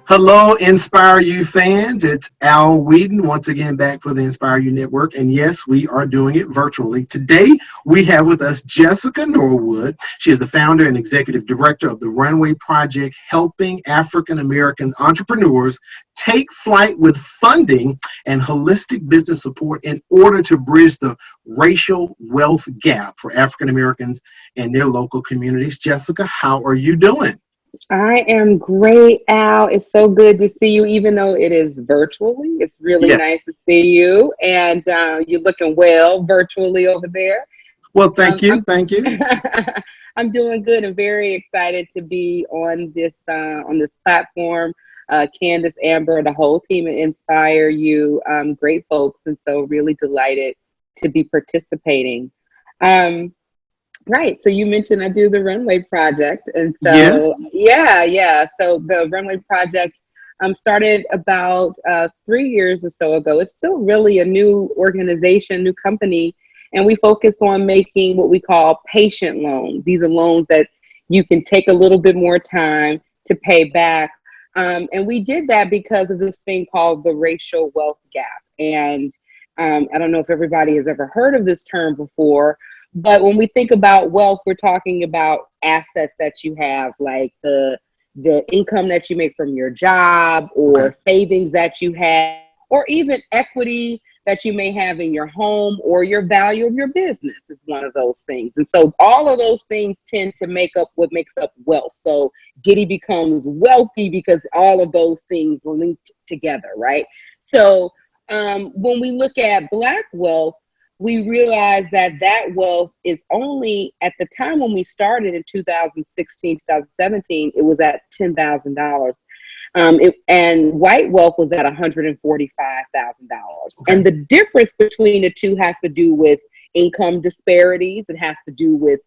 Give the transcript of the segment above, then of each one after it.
Hello, Inspire You fans. It's Al Whedon once again back for the Inspire You Network. And yes, we are doing it virtually. Today, we have with us Jessica Norwood. She is the founder and executive director of the Runway Project, helping African American entrepreneurs take flight with funding and holistic business support in order to bridge the racial wealth gap for African Americans and their local communities. Jessica, how are you doing? I am great, Al. It's so good to see you, even though it is virtually. It's really Yes. nice to see you, and you're looking well virtually over there. Well, thank Um, you. I'm Thank you. I'm doing good and very excited to be on this platform. Candace, Amber, the whole team at Inspire You, great folks, and so really delighted to be participating. Um, Right. So you mentioned I do the Runway Project. And Yes. so, yeah. So the Runway Project started about 3 years or so ago. It's still really a new organization, new company. And we focus on making what we call patient loans. These are loans that you can take a little bit more time to pay back. And we did that because of this thing called the racial wealth gap. And I don't know if everybody has ever heard of this term before, but when we think about wealth, we're talking about assets that you have, like the income that you make from your job, Okay. or savings that you have, or even equity that you may have in your home, or your value of your business is one of those things. And so all of those things tend to make up what makes up wealth. So Giddy becomes wealthy because all of those things link together, right? So when we look at Black wealth, we realized that that wealth is only at the time when we started in 2016, 2017, it was at $10,000. And white wealth was at $145,000. Okay. And the difference between the two has to do with income disparities. It has to do with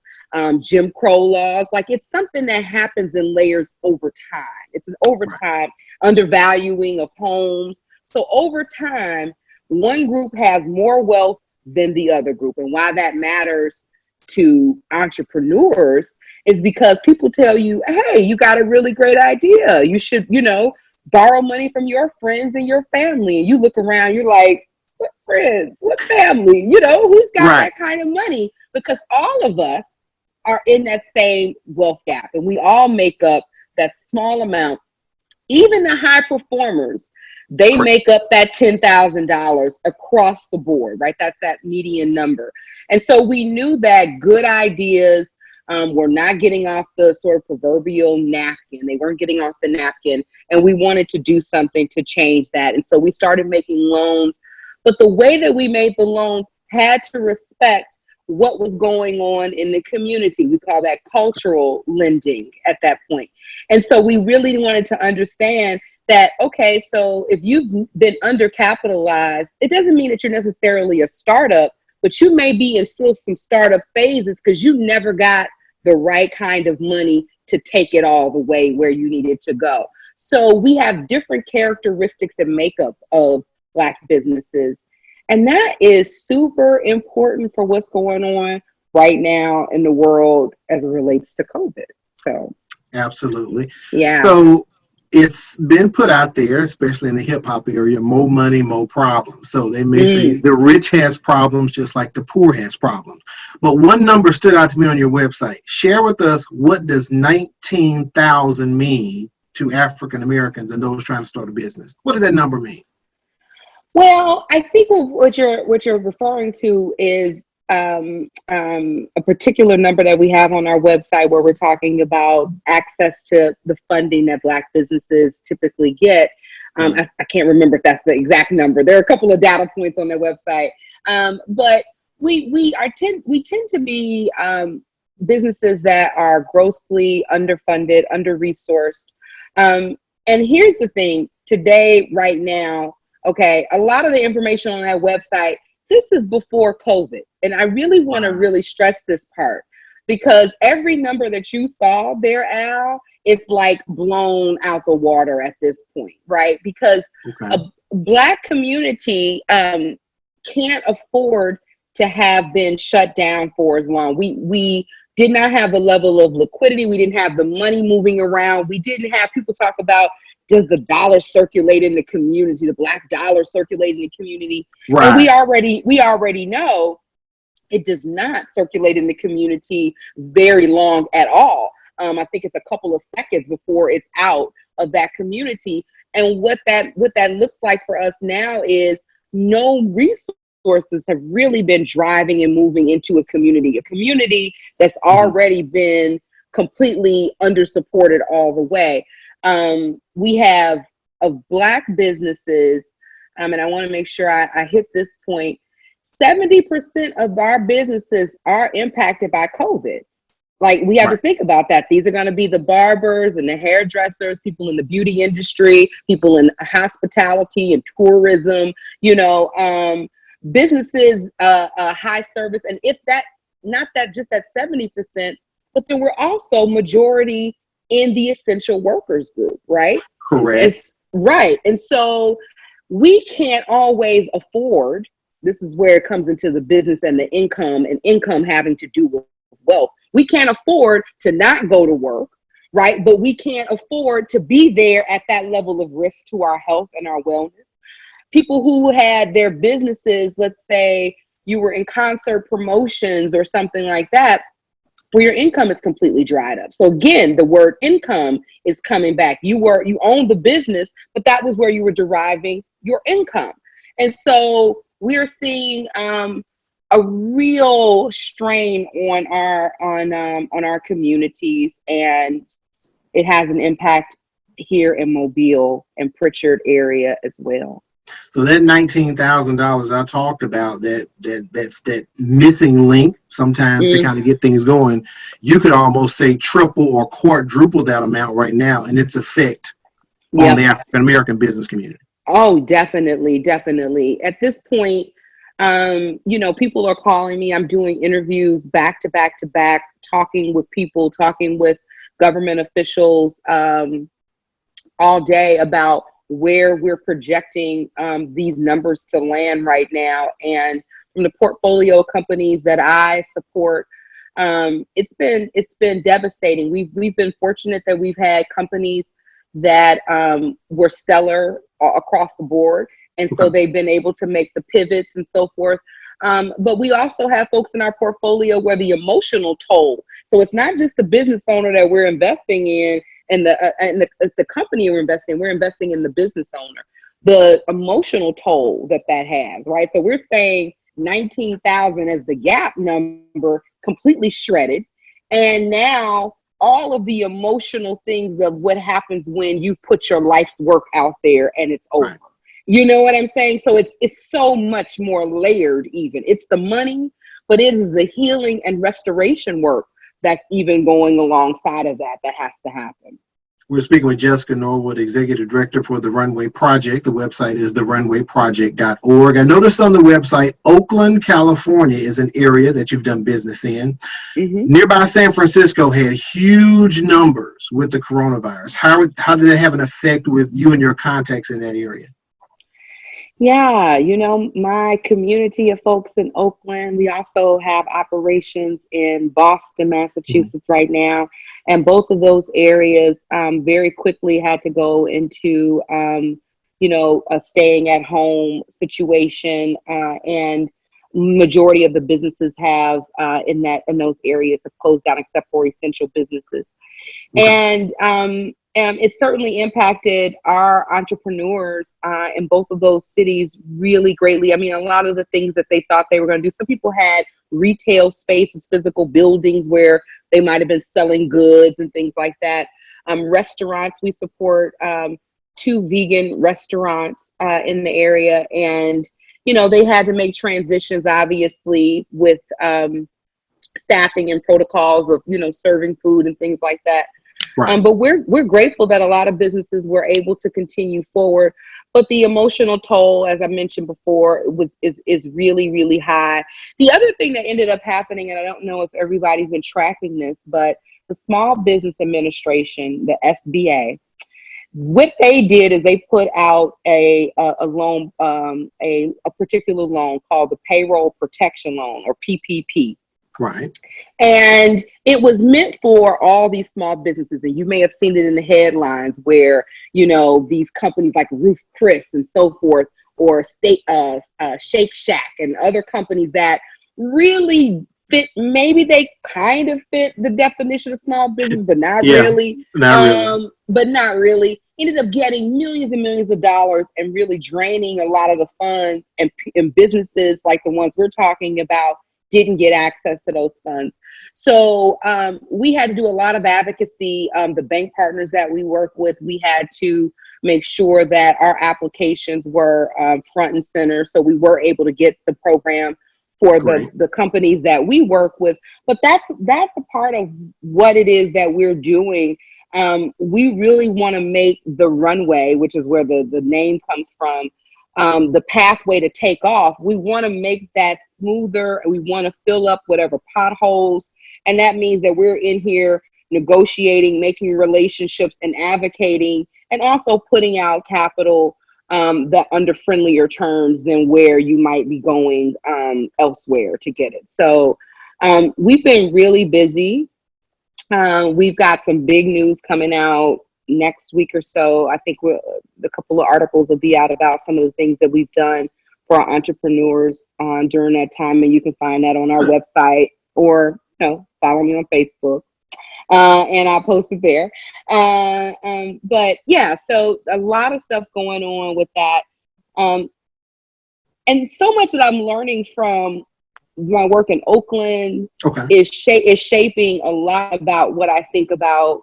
Jim Crow laws. Like, it's something that happens in layers over time. It's an Right. overtime undervaluing of homes. So over time, one group has more wealth than the other group. And why that matters to entrepreneurs is because people tell you, hey, you got a really great idea. You should, borrow money from your friends and your family. And you look around, you're like, what friends? What family? Who's got Right. that kind of money? Because all of us are in that same wealth gap, and we all make up that small amount. Even the high performers, they Correct. make up that $10,000 across the board, right? That's that median number. And so we knew that good ideas were not getting off the sort of proverbial napkin. They weren't getting off the napkin. And we wanted to do something to change that. And so we started making loans. But the way that we made the loans had to respect what was going on in the community. We call that cultural lending at that point. And so we really wanted to understand that, okay, so if you've been undercapitalized, it doesn't mean that you're necessarily a startup, but you may be in still some startup phases because you never got the right kind of money to take it all the way where you needed to go. So we have different characteristics and makeup of Black businesses. And that is super important for what's going on right now in the world as it relates to COVID. So, Absolutely. yeah. So it's been put out there, especially in the hip hop area, more money, more problems. So they may say Mm. the rich has problems just like the poor has problems. But one number stood out to me on your website. Share with us, what does 19,000 mean to African Americans and those trying to start a business? What does that number mean? Well, I think what you're referring to is a particular number that we have on our website where we're talking about access to the funding that Black businesses typically get. Mm. I can't remember if that's the exact number. There are a couple of data points on their website, but we tend to be businesses that are grossly underfunded, under-resourced. And here's the thing: today, right now. Okay, a lot of the information on that website, this is before COVID. And I really want to Wow. really stress this part because every number that you saw there, Al, it's like blown out the water at this point, right? Because Okay. a Black community can't afford to have been shut down for as long. We did not have the level of liquidity. We didn't have the money moving around. We didn't have people talk about does the dollar circulate in the community, the black dollar circulate in the community? And Right. we already know it does not circulate in the community very long at all. I think it's a couple of seconds before it's out of that community. And what that looks like for us now is no resources have really been driving and moving into a community that's Hmm. already been completely under supported all the way. We have of black businesses, and I want to make sure I hit this point. 70% of our businesses are impacted by COVID. Like, we have to Right. think about that. These are going to be the barbers and the hairdressers, people in the beauty industry, people in hospitality and tourism, businesses, high service. And if that, not that just that 70%, but then we're also majority in the essential workers group, right? Correct. It's right. And so we can't always afford, this is where it comes into the business and the income, and income having to do with wealth. We can't afford to not go to work, right? But we can't afford to be there at that level of risk to our health and our wellness. People who had their businesses, let's say you were in concert promotions or something like that, where your income is completely dried up. So again, the word income is coming back. You owned the business, but that was where you were deriving your income. And so we're seeing a real strain on our communities, and it has an impact here in Mobile and Pritchard area as well. So that $19,000 I talked about, that's that missing link sometimes to Mm, kind of get things going. You could almost say triple or quadruple that amount right now, and its effect on the yep. African American business community. Oh, definitely, definitely. At this point, people are calling me. I'm doing interviews back to back to back, talking with people, talking with government officials all day about where we're projecting these numbers to land right now. And from the portfolio companies that I support, it's been devastating. We've been fortunate that we've had companies that were stellar across the board, and Okay. so they've been able to make the pivots and so forth. But we also have folks in our portfolio where the emotional toll. So it's not just the business owner that we're investing in, and the company we're investing in the business owner. The emotional toll that has, right? So we're saying 19,000 as the gap number, completely shredded, and now all of the emotional things of what happens when you put your life's work out there and it's over. Right. You know what I'm saying? So it's so much more layered even. It's the money, but it is the healing and restoration work that's even going alongside of that has to happen. We're speaking with Jessica Norwood, Executive Director for the Runway Project. The website is therunwayproject.org. I noticed on the website, Oakland, California is an area that you've done business in. Hmm. Nearby San Francisco had huge numbers with the coronavirus. How did that have an effect with you and your contacts in that area? Yeah, my community of folks in Oakland, we also have operations in Boston, Mhm. Massachusetts right now. And both of those areas very quickly had to go into, a staying at home situation. And majority of the businesses have in those areas have closed down except for essential businesses. Okay. And it certainly impacted our entrepreneurs in both of those cities really greatly. I mean, a lot of the things that they thought they were going to do, some people had retail spaces, physical buildings where they might have been selling goods and things like that. Restaurants, we support two vegan restaurants in the area. And, they had to make transitions, obviously, with staffing and protocols of, serving food and things like that. Right. But we're grateful that a lot of businesses were able to continue forward. But the emotional toll, as I mentioned before, is really, really high. The other thing that ended up happening, and I don't know if everybody's been tracking this, but the Small Business Administration, the SBA, what they did is they put out a loan, a particular loan called the Payroll Protection Loan, or PPP. Right. And it was meant for all these small businesses. And you may have seen it in the headlines where, these companies like Roof Chris and so forth, or Shake Shack and other companies that really fit. Maybe they kind of fit the definition of small business, but not Yeah. really. Not really. But not really. Ended up getting millions and millions of dollars and really draining a lot of the funds, and businesses like the ones we're talking about didn't get access to those funds. So we had to do a lot of advocacy. The bank partners that we work with, we had to make sure that our applications were front and center. So we were able to get the program for Great. the companies that we work with. But that's a part of what it is that we're doing. We really want to make the runway, which is where the name comes from, the pathway to take off. We want to make that smoother. We want to fill up whatever potholes. And that means that we're in here negotiating, making relationships, and advocating, and also putting out capital that under friendlier terms than where you might be going elsewhere to get it. So we've been really busy. We've got some big news coming out next week or so. I think a couple of articles will be out about some of the things that we've done for our entrepreneurs during that time, and you can find that on our website, or follow me on Facebook, and I'll post it there. But yeah, so a lot of stuff going on with that, and so much that I'm learning from my work in Oakland Okay. is shaping a lot about what I think about,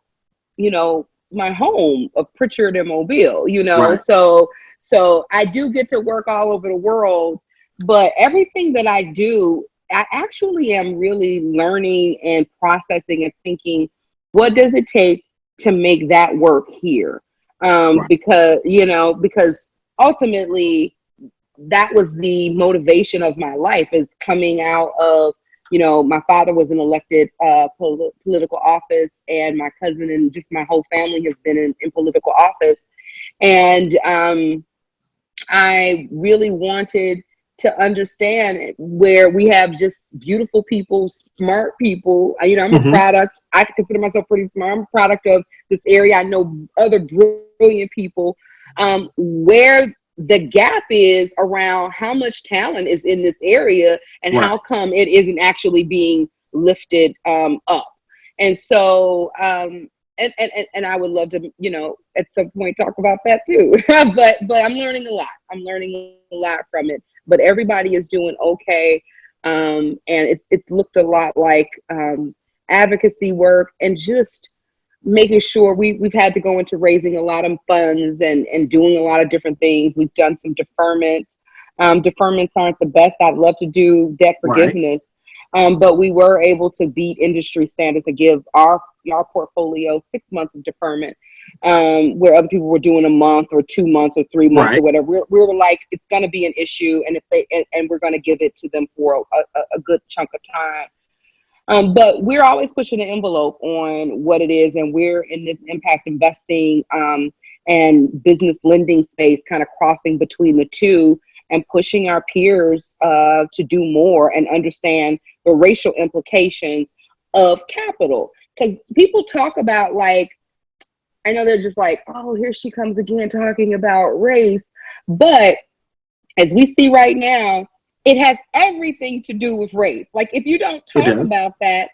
my home of Pritchard and Mobile, Right. so I do get to work all over the world, but everything that I do, I actually am really learning and processing and thinking, what does it take to make that work here? Right. Because ultimately that was the motivation of my life, is coming out of, my father was in elected political office, and my cousin and just my whole family has been in political office. And I really wanted to understand where we have just beautiful people, smart people. I'm a Hmm. product. I consider myself pretty smart. I'm a product of this area. I know other brilliant people. Where the gap is around how much talent is in this area, and Right. how come it isn't actually being lifted up. And so, and I would love to, at some point talk about that too. but I'm learning a lot. I'm learning a lot from it. But everybody is doing okay, and it's looked a lot like advocacy work, and just making sure we've had to go into raising a lot of funds, and doing a lot of different things. We've done some deferments. Deferments aren't the best. I'd love to do debt Right. forgiveness, but we were able to beat industry standards and give our portfolio 6 months of deferment, where other people were doing a month or 2 months or 3 months or Right. whatever. We were like, it's going to be an issue, and if they and we're going to give it to them for a good chunk of time. But we're always pushing the envelope on what it is, and we're in this impact investing and business lending space, kind of crossing between the two, and pushing our peers to do more and understand the racial implications of capital. Because people talk about, like, I know they're just like, oh, here she comes again talking about race, but as we see right now, it has everything to do with race. Like, if you don't It talk does. about that,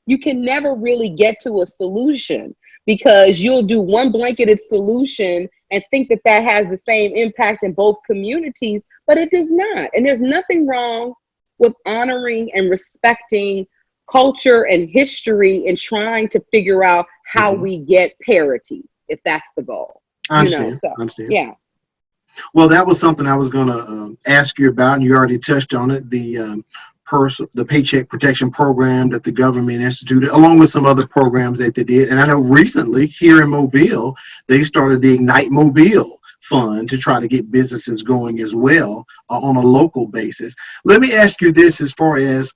you can never really get to a solution, because you'll do one blanketed solution and think that that has the same impact in both communities, but it does not. And there's nothing wrong with honoring and respecting culture and history, and trying to figure out how Hmm. we get parity, if that's the goal. I understand. So I understand. yeah. Well, that was something I was going to ask you about, and you already touched on it. The Paycheck Protection Program that the government instituted, along with some other programs that they did. And I know recently here in Mobile, they started the Ignite Mobile Fund to try to get businesses going as well on a local basis. Let me ask you this, as far as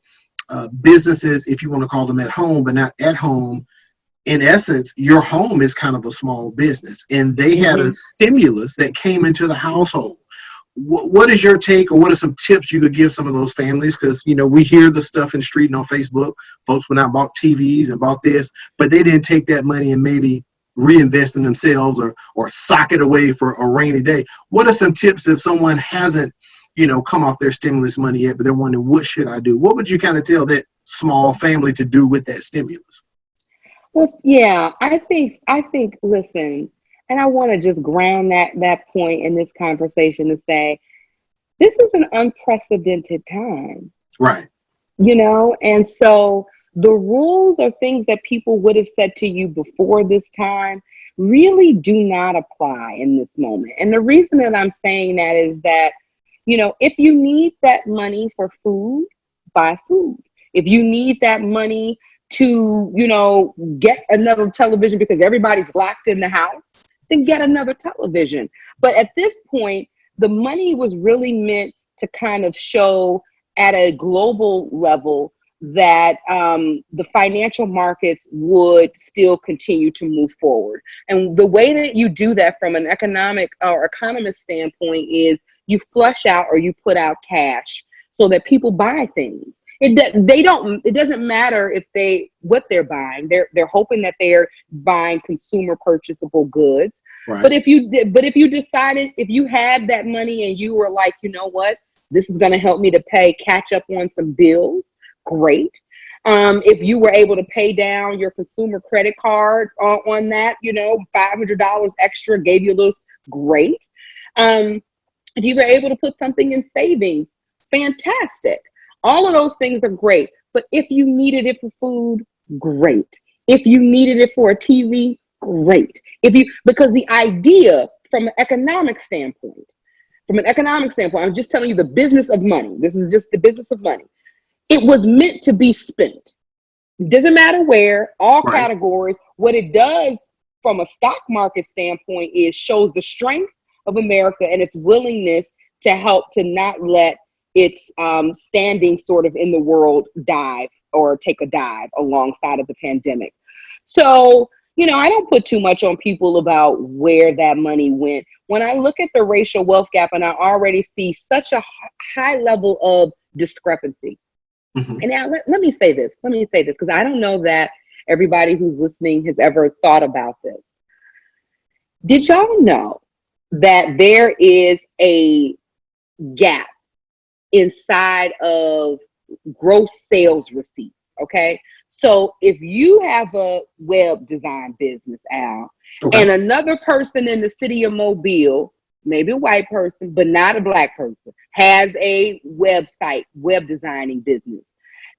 businesses, if you want to call them at home, but not at home. In essence, your home is kind of a small business, and they had a Hmm. stimulus that came into the household. what is your take, or what are some tips you could give some of those families? Because, we hear the stuff in the street and on Facebook. Folks went out and bought TVs and bought this, but they didn't take that money and maybe reinvest in themselves, or sock it away for a rainy day. What are some tips if someone hasn't, come off their stimulus money yet, but they're wondering, what should I do? What would you kind of tell that small family to do with that stimulus? Well, yeah, I think, listen, and I want to just ground that point in this conversation to say, this is an unprecedented time, Right. and so the rules or things that people would have said to you before this time really do not apply in this moment. And the reason that I'm saying that is that, if you need that money for food, buy food. If you need that money to, get another television because everybody's locked in the house, then get another television. But at this point, the money was really meant to kind of show at a global level that the financial markets would still continue to move forward. And the way that you do that from an economic or economist standpoint is you flush out or you put out cash so that people buy things. It doesn't matter what they're buying. They're hoping that they're buying consumer purchasable goods. Right. But if you decided, if you had that money and you were like, you know what, this is going to help me to catch up on some bills, great. If you were able to pay down your consumer credit card on that, $500 extra gave you a little, great. If you were able to put something in savings, fantastic. All of those things are great. But if you needed it for food, great. If you needed it for a TV, great. Because the idea from an economic standpoint, I'm just telling you the business of money. This is just the business of money. It was meant to be spent. It doesn't matter where, all Right. categories. What it does from a stock market standpoint is shows the strength of America and its willingness to help to not let its standing sort of in the world dive or take a dive alongside of the pandemic. So, I don't put too much on people about where that money went. When I look at the racial wealth gap, and I already see such a high level of discrepancy. Mm-hmm. And now let me say this, because I don't know that everybody who's listening has ever thought about this. Did y'all know that there is a gap inside of gross sales receipts? Okay. So if you have a web design business, Al, Okay. and another person in the city of Mobile, maybe a white person, but not a black person, has a website, web designing business,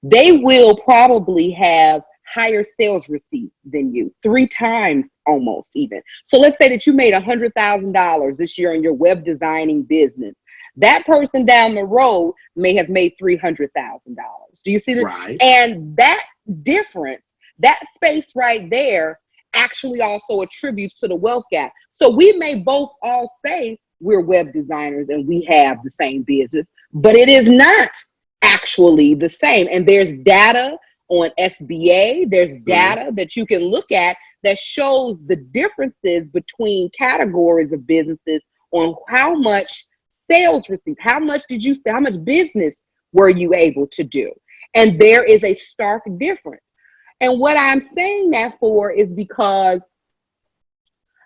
they will probably have higher sales receipts than you, 3 times almost even. So let's say that you made $100,000 this year in your web designing business. That person down the road may have made $300,000. Do you see that? Right. And that difference, that space right there, actually also attributes to the wealth gap. So we may both all say we're web designers and we have the same business, but it is not actually the same. And there's data on SBA, there's data that you can look at that shows the differences between categories of businesses on how much sales receipts, how much did you sell, how much business were you able to do? And there is a stark difference. And what I'm saying that for is because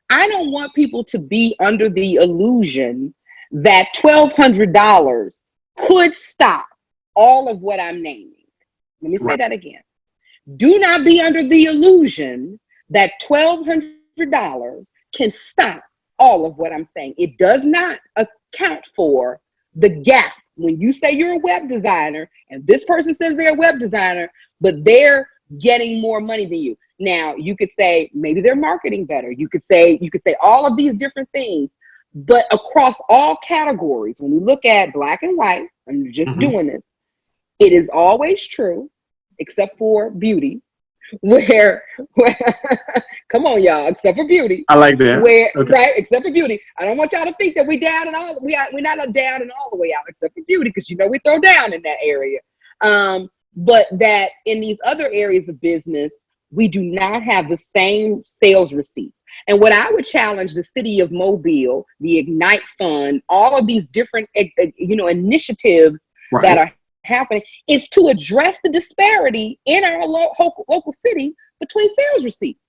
I don't want people to be under the illusion that $1,200 could stop all of what I'm naming. Let me say that again. Do not be under the illusion that $1,200 can stop all of what I'm saying. It does not account for the gap. When you say you're a web designer and this person says they're a web designer, but they're getting more money than you. Now, you could say maybe they're marketing better. You could say all of these different things, but across all categories, when we look at black and white, I'm just doing this, it is always true, except for beauty, where come on, y'all, except for beauty. I like that. Right, except for beauty. I don't want y'all to think that we're down and all. We're not down and all the way out, except for beauty, because we throw down in that area. But that in these other areas of business, we do not have the same sales receipts. And what I would challenge the city of Mobile, the Ignite Fund, all of these different, initiatives that Right. are happening is to address the disparity in our local city between sales receipts.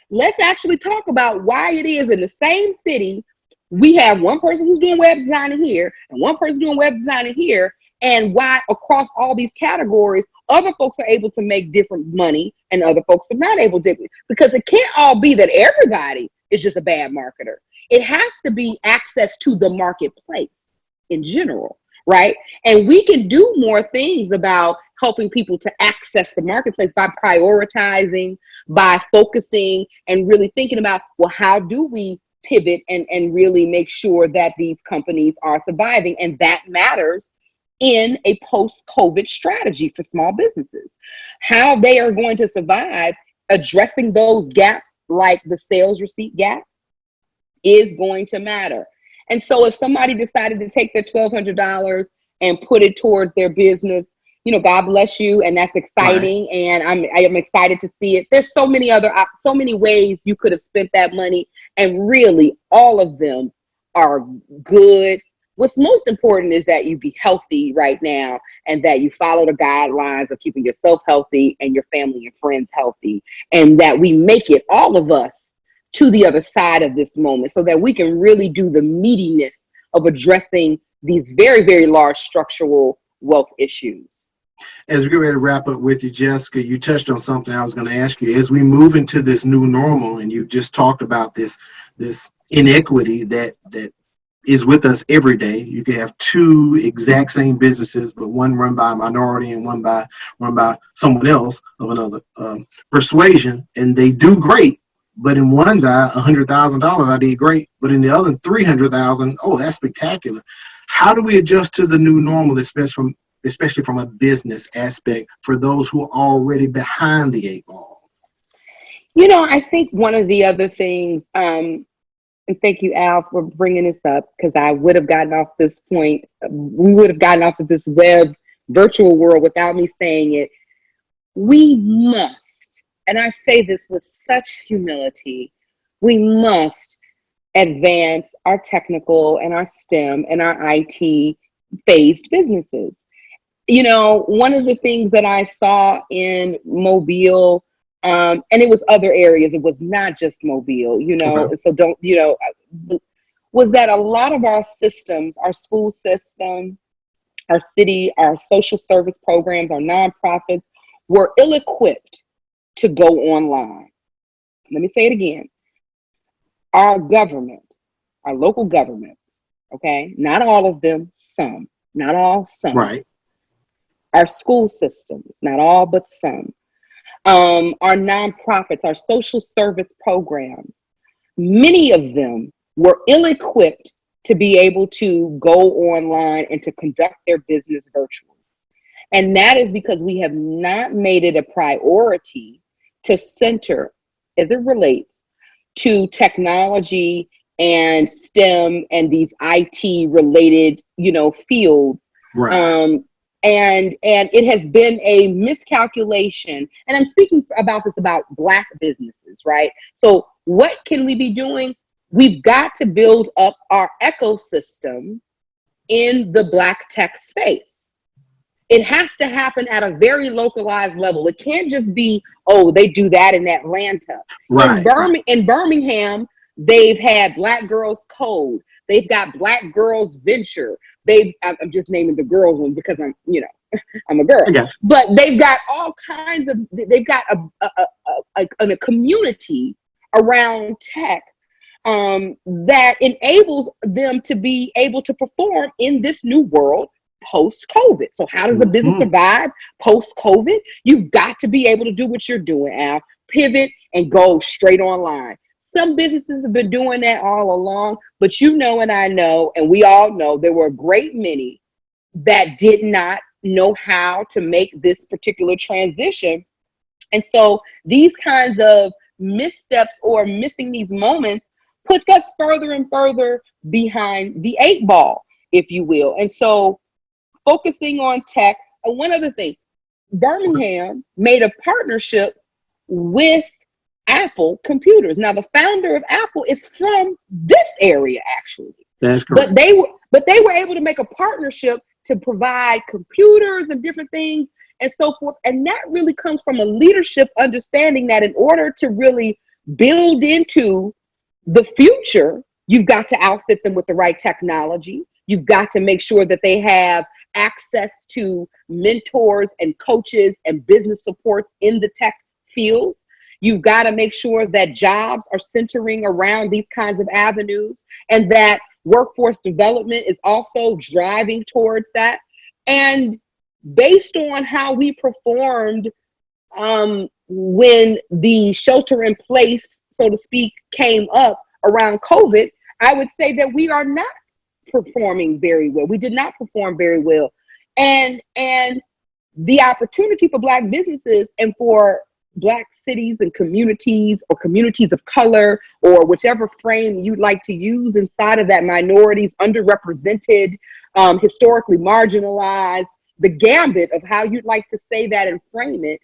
Let's actually talk about why it is in the same city we have one person who's doing web designing here and one person doing web designing here, and why across all these categories other folks are able to make different money and other folks are not able to, because it can't all be that everybody is just a bad marketer. It has to be access to the marketplace in general, right? And we can do more things about helping people to access the marketplace by prioritizing, by focusing, and really thinking about, well, how do we pivot and really make sure that these companies are surviving? And that matters in a post-COVID strategy for small businesses. How they are going to survive, addressing those gaps like the sales receipt gap is going to matter. And so if somebody decided to take their $1,200 and put it towards their business, God bless you, and that's Right. exciting, and I am excited to see it. There's so many ways you could have spent that money, and really all of them are good. What's most important is that you be healthy right now, and that you follow the guidelines of keeping yourself healthy and your family and friends healthy, and that we make it, all of us, to the other side of this moment so that we can really do the meatiness of addressing these very, very large structural wealth issues. As we get ready to wrap up with you, Jessica, you touched on something I was going to ask you. As we move into this new normal, and you just talked about this inequity that is with us every day. You can have two exact same businesses, but one run by a minority and one run by someone else of another persuasion, and they do great. But in one's eye, $100,000, I did great. But in the other, 300,000, oh, that's spectacular. How do we adjust to the new normal, especially from a business aspect, for those who are already behind the eight ball? I think one of the other things, and thank you, Al, for bringing this up, because I would have gotten off this point, we would have gotten off of this web virtual world without me saying it. We must, and I say this with such humility, we must advance our technical and our STEM and our IT phased businesses. One of the things that I saw in Mobile, and it was other areas, it was not just Mobile, Okay. so don't, was that a lot of our systems, our school system, our city, our social service programs, our nonprofits were ill-equipped to go online. Let me say it again. Our government, our local governments, okay, not all of them, some, not all, some. Right. Our school systems, not all, but some. Our nonprofits, our social service programs, many of them were ill-equipped to be able to go online and to conduct their business virtually. And that is because we have not made it a priority to center, as it relates to technology and STEM and these IT related, fields. Right. Um, and it has been a miscalculation. And I'm speaking about this about Black businesses, right? So what can we be doing? We've got to build up our ecosystem in the Black tech space. It has to happen at a very localized level. It can't just be, oh, they do that in Atlanta. Right. Right. In Birmingham, they've had Black Girls Code. They've got Black Girls Venture. I'm just naming the girls one because I'm a girl. I got you. But they've got all kinds of, they've got a community around tech that enables them to be able to perform in this new world post-COVID. So how does a business Mm-hmm. survive post-COVID? You've got to be able to do what you're doing, Al. Pivot and go straight online. Some businesses have been doing that all along, but and I know, and we all know, there were a great many that did not know how to make this particular transition. And so these kinds of missteps or missing these moments puts us further and further behind the eight ball, if you will. And so focusing on tech. And one other thing, Okay. Birmingham made a partnership with Apple computers. Now, the founder of Apple is from this area, actually. That's correct. But they were able to make a partnership to provide computers and different things and so forth. And that really comes from a leadership understanding that in order to really build into the future, you've got to outfit them with the right technology. You've got to make sure that they have access to mentors and coaches and business supports in the tech field. You've got to make sure that jobs are centering around these kinds of avenues and that workforce development is also driving towards that. And based on how we performed when the shelter in place, so to speak, came up around COVID, I would say that we are not performing very well. We did not perform very well. And the opportunity for Black businesses and for Black cities and communities or communities of color or whichever frame you'd like to use inside of that, minorities, underrepresented, historically marginalized, the gambit of how you'd like to say that and frame it,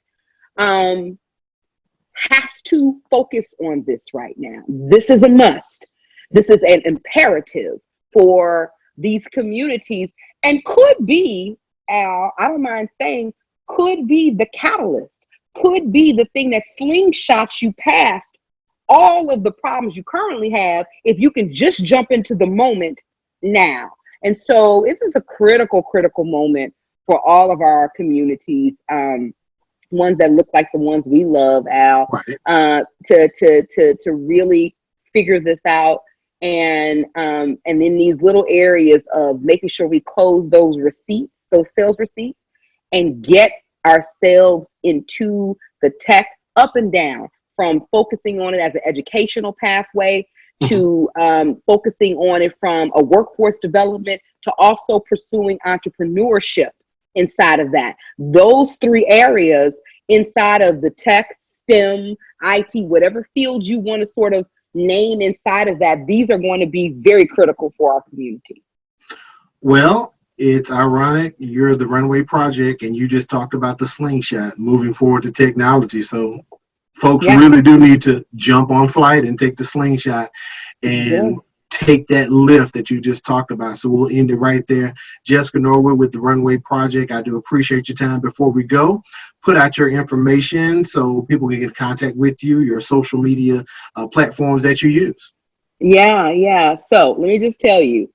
has to focus on this right now. This is a must. This is an imperative for these communities and could be, Al, I don't mind saying, could be the catalyst, could be the thing that slingshots you past all of the problems you currently have if you can just jump into the moment now. And so this is a critical moment for all of our communities, ones that look like the ones we love, Al, Right. to really figure this out. And in these little areas of making sure we close those receipts, those sales receipts, and get ourselves into the tech up and down, from focusing on it as an educational pathway to focusing on it from a workforce development to also pursuing entrepreneurship inside of that. Those three areas inside of the tech, STEM, IT, whatever field you want to sort of name inside of that, these are going to be very critical for our community. Well, it's ironic you're the Runway Project and you just talked about the slingshot moving forward to technology. So folks really do need to jump on flight and take the slingshot and take that lift that you just talked about. So we'll end it right there. Jessica Norwood with the Runway Project. I do appreciate your time. Before we go, put out your information so people can get in contact with you, your social media platforms that you use. Yeah. So let me just tell you,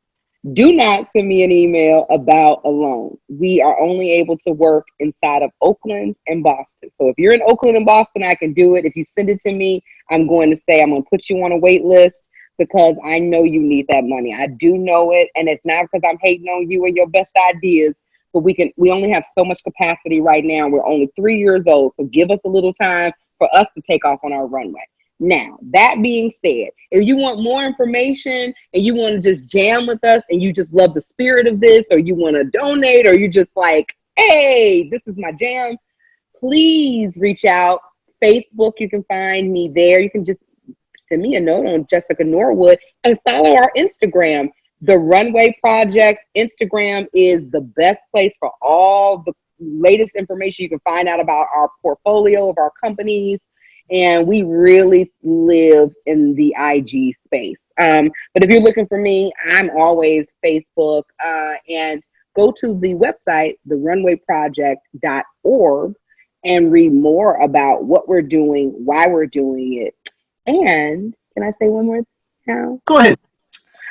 do not send me an email about a loan. We are only able to work inside of Oakland and Boston. So if you're in Oakland and Boston, I can do it. If you send it to me, I'm going to say I'm going to put you on a wait list because I know you need that money. I do know it. And it's not because I'm hating on you and your best ideas, but we only have so much capacity right now. We're only 3 years old. So give us a little time for us to take off on our runway. Now, that being said, if you want more information and you want to just jam with us and you just love the spirit of this, or you want to donate, or you just like, hey, this is my jam, please reach out. Facebook, you can find me there. You can just send me a note on Jessica Norwood and follow our Instagram. The Runway Project Instagram is the best place for all the latest information you can find out about our portfolio of our companies. And we really live in the IG space. But if you're looking for me, I'm always Facebook. And go to the website, therunwayproject.org, and read more about what we're doing, why we're doing it. And can I say one more now? Go ahead.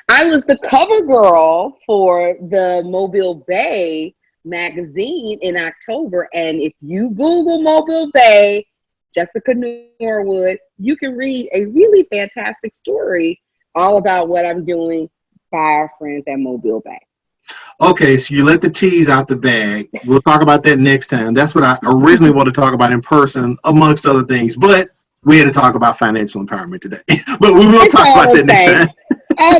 I was the cover girl for the Mobile Bay magazine in October. And if you Google Mobile Bay, Jessica Norwood, you can read a really fantastic story all about what I'm doing by our friends at Mobile Bay. Okay, so you let the tease out the bag. We'll talk about that next time. That's what I originally wanted to talk about in person, amongst other things. But we had to talk about financial empowerment today. But we will talk about that next time. All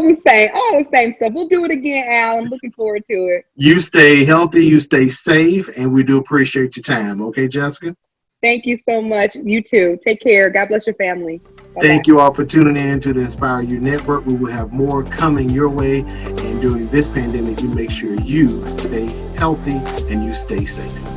the same stuff. We'll do it again, Al. I'm looking forward to it. You stay healthy, you stay safe, and we do appreciate your time. Okay, Jessica? Thank you so much. You too. Take care. God bless your family. Bye-bye. Thank you all for tuning in to the Inspire You Network. We will have more coming your way. And during this pandemic, you make sure you stay healthy and you stay safe.